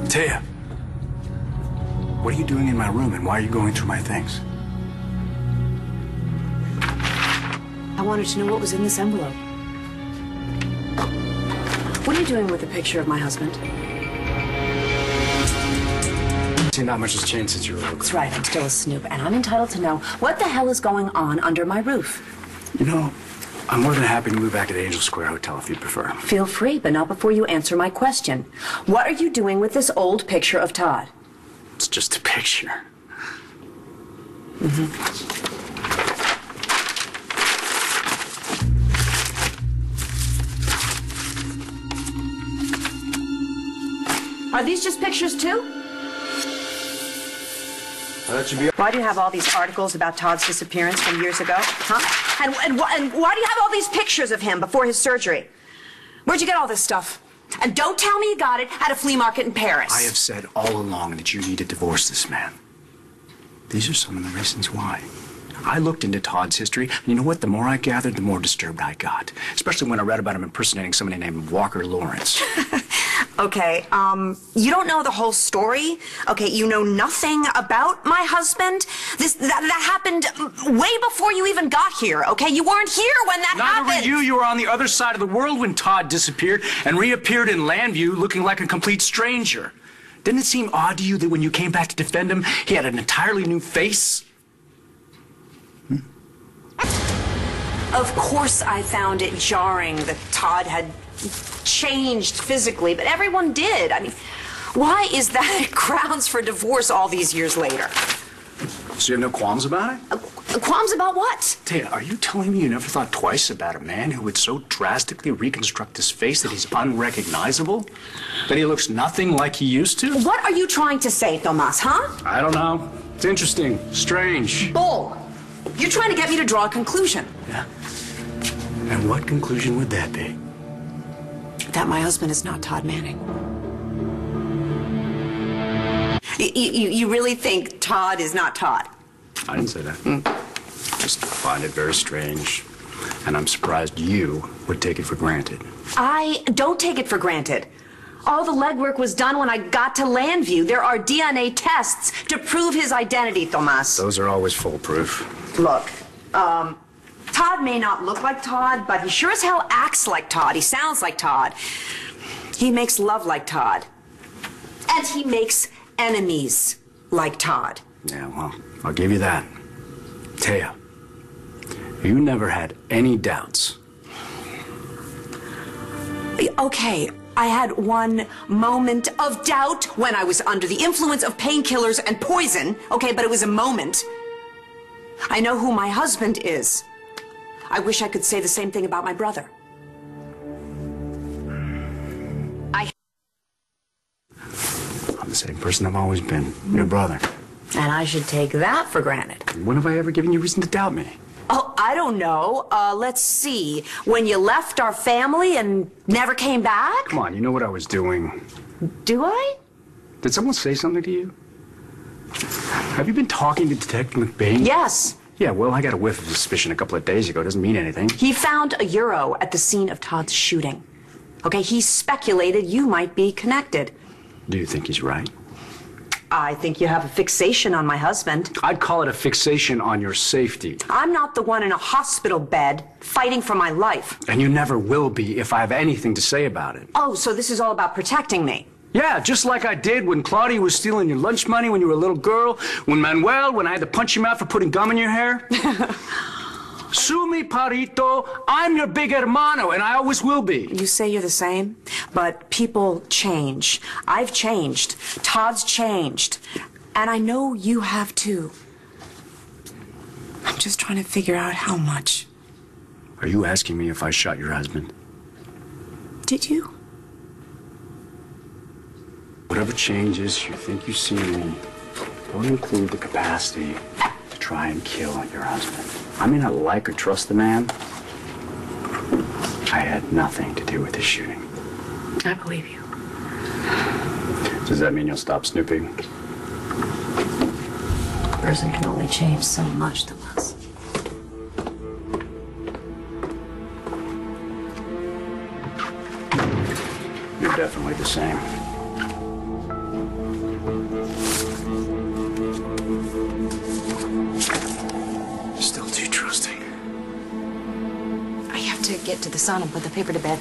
Taya, what are you doing in my room and why are you going through my things? I wanted to know what was in this envelope. What are you doing with the picture of my husband? See, not much has changed since you were little. That's right, I'm still a snoop, and I'm entitled to know what the hell is going on under my roof. You know, I'm more than happy to move back to the Angel Square Hotel if you prefer. Feel free, but not before you answer my question. What are you doing with this old picture of Todd? It's just a picture. Are these just pictures, too? That should be... Why do you have all these articles about Todd's disappearance from years ago? Huh? And why do you have all these pictures of him before his surgery? Where'd you get all this stuff? And don't tell me you got it at a flea market in Paris. I have said all along that you need to divorce this man. These are some of the reasons why. I looked into Todd's history, and you know what? The more I gathered, the more disturbed I got. Especially when I read about him impersonating somebody named Walker Lawrence. Okay, you don't know the whole story? Okay, you know nothing about my husband? That happened way before you even got here, okay? You weren't here when that happened. Neither were you. You were on the other side of the world when Todd disappeared and reappeared in Landview looking like a complete stranger. Didn't it seem odd to you that when you came back to defend him, he had an entirely new face? Of course I found it jarring that Todd had changed physically, but everyone did. I mean, why is that grounds for divorce all these years later? So you have no qualms about it? Qualms about what? Taya, are you telling me you never thought twice about a man who would so drastically reconstruct his face that he's unrecognizable? That he looks nothing like he used to? What are you trying to say, Tomas, huh? I don't know. It's interesting. Strange. Bull. You're trying to get me to draw a conclusion. Yeah. And what conclusion would that be? That my husband is not Todd Manning. You really think Todd is not Todd? I didn't say that. Just find it very strange. And I'm surprised you would take it for granted. I don't take it for granted. All the legwork was done when I got to Landview. There are DNA tests to prove his identity, Tomas. Those are always foolproof. Look, Todd may not look like Todd, but he sure as hell acts like Todd. He sounds like Todd. He makes love like Todd. And he makes enemies like Todd. Yeah, well, I'll give you that. Taya, you never had any doubts. Okay, I had one moment of doubt when I was under the influence of painkillers and poison. Okay, but it was a moment. I know who my husband is. I wish I could say the same thing about my brother. I'm the same person I've always been, your brother. And I should take that for granted. When have I ever given you reason to doubt me? Oh, I don't know. Let's see. When you left our family and never came back? Come on, you know what I was doing. Do I? Did someone say something to you? Have you been talking to Detective McBain? Yes. Yeah, well, I got a whiff of suspicion a couple of days ago. Doesn't mean anything. He found a euro at the scene of Todd's shooting. Okay, he speculated you might be connected. Do you think he's right? I think you have a fixation on my husband. I'd call it a fixation on your safety. I'm not the one in a hospital bed fighting for my life. And you never will be if I have anything to say about it. Oh, so this is all about protecting me. Yeah, just like I did when Claudia was stealing your lunch money when you were a little girl, when I had to punch him out for putting gum in your hair. Sue me, Parito. I'm your big hermano, and I always will be. You say you're the same, but people change. I've changed. Todd's changed. And I know you have too. I'm just trying to figure out how much. Are you asking me if I shot your husband? Did you? Whatever changes you think you see in me don't include the capacity to try and kill your husband. I may not like or trust the man. I had nothing to do with his shooting. I believe you. Does that mean you'll stop snooping? A person can only change so much to us. You're definitely the same. get to the sun and put the paper to bed.